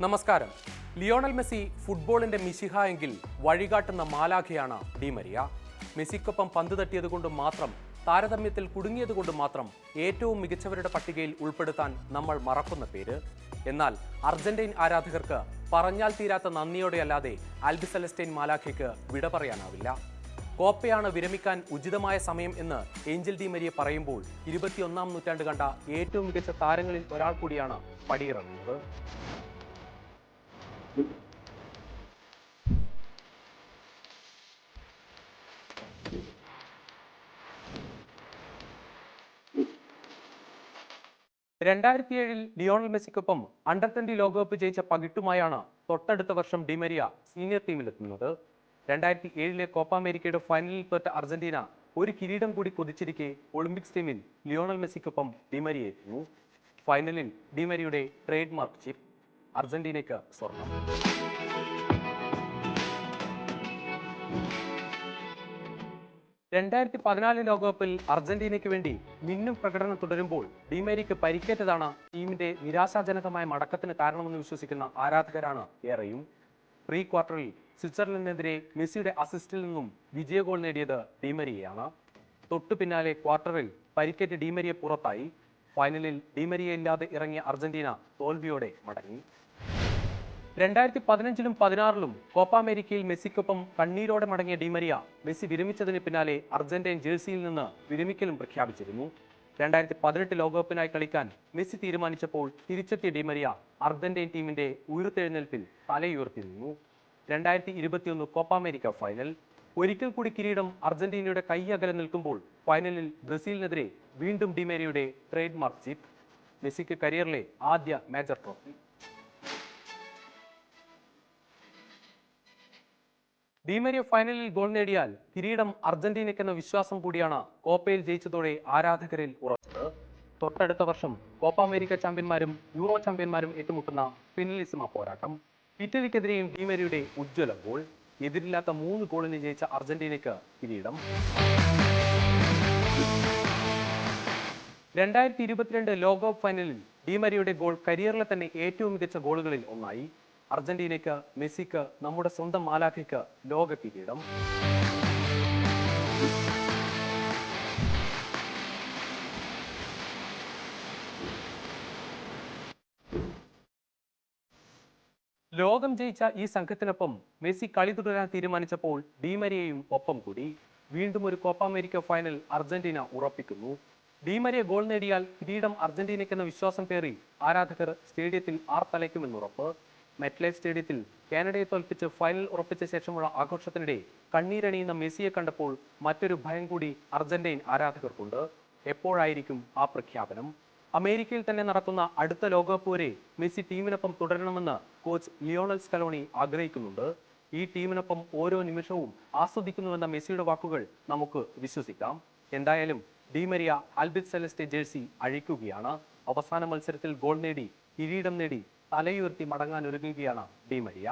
നമസ്കാരം. Lionel Messi ഫുട്ബോളിന്റെ മിശിഹ എങ്കിൽ വഴികാട്ടുന്ന മാലാഖയാണ് ഡി മരിയ. മെസ്സിക്കൊപ്പം പന്ത് തട്ടിയതുകൊണ്ട് മാത്രം, താരതമ്യത്തിൽ കുടുങ്ങിയതുകൊണ്ട് മാത്രം ഏറ്റവും മികച്ചവരുടെ പട്ടികയിൽ ഉൾപ്പെടുത്താൻ നമ്മൾ മറക്കുന്ന പേര്. എന്നാൽ അർജന്റീൻ ആരാധകർക്ക് പറഞ്ഞാൽ തീരാത്ത നന്ദിയോടെയല്ലാതെ ആൽബി സെലസ്റ്റൈൻ മാലാഖയ്ക്ക് വിട പറയാനാവില്ല. കോപ്പയാണ് വിരമിക്കാൻ ഉചിതമായ സമയം എന്ന് ഏഞ്ചൽ ഡി മരിയ പറയുമ്പോൾ 21-ാം നൂറ്റാണ്ട് കണ്ട ഏറ്റവും മികച്ച താരങ്ങളിൽ ഒരാൾ കൂടിയാണ് പടിയിറങ്ങുന്നത്. രണ്ടായിരത്തി 7 ലിയോണൽ മെസ്സിക്കൊപ്പം അണ്ടർ-20 ലോകകപ്പ് ജയിച്ച പകിട്ടുമായാണ് തൊട്ടടുത്ത വർഷം ഡി മരിയ സീനിയർ ടീമിലെത്തുന്നത്. 2007 കോപ്പ അമേരിക്കയുടെ ഫൈനലിൽ തോറ്റ അർജന്റീന ഒരു കിരീടം കൂടി കൊതിച്ചിരിക്കെ ഒളിമ്പിക്സ് ടീമിൽ ലിയോണൽ മെസ്സിക്കൊപ്പം ഡി മരിയ എത്തുന്നു. ഫൈനലിൽ ഡി മരിയയുടെ ട്രേഡ് മാർക്ക് ചിപ്പ്. അർജന്റീനയ്ക്ക് സ്വർണം. 2014 ലോകകപ്പിൽ അർജന്റീനയ്ക്ക് വേണ്ടി മിന്നും പ്രകടനം തുടരുമ്പോൾ ഡി മരിയയ്ക്ക് പരിക്കേറ്റതാണ് ടീമിന്റെ നിരാശാജനകമായ മടക്കത്തിന് കാരണമെന്ന് വിശ്വസിക്കുന്ന ആരാധകരാണ് ഏറെയും. പ്രീ ക്വാർട്ടറിൽ സ്വിറ്റ്സർലൻഡിനെതിരെ മെസ്സിയുടെ അസിസ്റ്റിൽ നിന്നും വിജയ ഗോൾ നേടിയത് ഡി മരിയയാണ്. തൊട്ടു പിന്നാലെ ക്വാർട്ടറിൽ പരിക്കേറ്റ് ഡി മരിയ പുറത്തായി. ഫൈനലിൽ ഡി മരിയ ഇല്ലാതെ ഇറങ്ങിയ അർജന്റീന തോൽവിയോടെ മടങ്ങി. 2015-ലും 2016-ലും കോപ്പ അമേരിക്കയിൽ മെസ്സിക്കൊപ്പം കണ്ണീരോടെ മടങ്ങിയ ഡി മരിയ മെസ്സി വിരമിച്ചതിന് പിന്നാലെ അർജന്റീൻ ജേഴ്സിയിൽ നിന്ന് വിരമിക്കലും പ്രഖ്യാപിച്ചിരുന്നു. 2018 ലോകകപ്പിനായി കളിക്കാൻ മെസ്സി തീരുമാനിച്ചപ്പോൾ തിരിച്ചെത്തിയ ഡി മരിയ അർജന്റീൻ ടീമിന്റെ ഉയർത്തെഴുന്നേൽപ്പിൽ തലയുയർത്തി നിന്നു. 2021 കോപ്പ അമേരിക്ക ഫൈനൽ. ഒരിക്കൽ കൂടി കിരീടം അർജന്റീനയുടെ കൈയകലെ നിൽക്കുമ്പോൾ ഫൈനലിൽ ബ്രസീലിനെതിരെ വീണ്ടും ഡി മരിയയുടെ ട്രേഡ് മാർക്ക് ചിപ്പ്. മെസ്സിക്ക് കരിയറിലെ ആദ്യ മേജർ ട്രോഫി. ഡി മരിയ ഫൈനലിൽ ഗോൾ നേടിയാൽ കിരീടം അർജന്റീനയ്ക്കെന്ന വിശ്വാസം കൂടിയാണ് കോപ്പയിൽ ജയിച്ചതോടെ ആരാധകരിൽ ഉറച്ചത്. തൊട്ടടുത്ത വർഷം കോപ്പ അമേരിക്ക ചാമ്പ്യന്മാരും യൂറോ ചാമ്പ്യന്മാരും ഏറ്റുമുട്ടുന്ന ഫിനലിസിമ പോരാട്ടം. ഇറ്റലിക്കെതിരെയും ഡി മരിയയുടെ ഉജ്ജ്വല ഗോൾ. എതിരില്ലാത്ത 3 ഗോളിന് ജയിച്ച അർജന്റീനയ്ക്ക് കിരീടം. 2022 ലോകകപ്പ് ഫൈനലിൽ ഡി മരിയയുടെ ഗോൾ കരിയറിലെ തന്നെ ഏറ്റവും മികച്ച ഗോളുകളിൽ ഒന്നായി. അർജന്റീനയ്ക്ക്, മെസ്സിക്ക്, നമ്മുടെ സ്വന്തം മാലാഖയ്ക്ക് ലോക കിരീടം. ലോകം ജയിച്ച ഈ സംഘത്തിനൊപ്പം മെസ്സി കളി തുടരാൻ തീരുമാനിച്ചപ്പോൾ ഡി മരിയയും ഒപ്പം കൂടി. വീണ്ടും ഒരു കോപ്പ അമേരിക്ക ഫൈനൽ അർജന്റീന ഉറപ്പിക്കുന്നു. ഡി മരിയ ഗോൾ നേടിയാൽ കിരീടം അർജന്റീനയ്ക്കെന്ന വിശ്വാസം പേറി ആരാധകർ സ്റ്റേഡിയത്തിൽ ആർത്തലയ്ക്കുമെന്നുറപ്പ്. മെറ്റ്ലൈഫ് സ്റ്റേഡിയത്തിൽ കാനഡയെ തോൽപ്പിച്ച് ഫൈനൽ ഉറപ്പിച്ച ശേഷമുള്ള ആഘോഷത്തിനിടെ കണ്ണീരണിയുന്ന മെസ്സിയെ കണ്ടപ്പോൾ മറ്റൊരു ഭയം കൂടി അർജന്റീൻ ആരാധകർക്കുണ്ട്. എപ്പോഴായിരിക്കും ആ പ്രഖ്യാപനം? അമേരിക്കയിൽ തന്നെ നടക്കുന്ന അടുത്ത ലോകകപ്പ് വരെ മെസ്സി ടീമിനൊപ്പം തുടരണമെന്ന് കോച്ച് ലിയോണൽ സ്കലോണി ആഗ്രഹിക്കുന്നുണ്ട്. ഈ ടീമിനൊപ്പം ഓരോ നിമിഷവും ആസ്വദിക്കുന്നുവെന്ന മെസ്സിയുടെ വാക്കുകൾ നമുക്ക് വിശ്വസിക്കാം. എന്തായാലും ഡി മരിയ ആൽബി സെലസ്റ്റൈൻ ജേഴ്സി അഴിക്കുകയാണ്. അവസാന മത്സരത്തിൽ ഗോൾ നേടി, കിരീടം നേടി, തലയുയർത്തി മടങ്ങാൻ ഒരുങ്ങുകയാണ് ഡി മരിയ.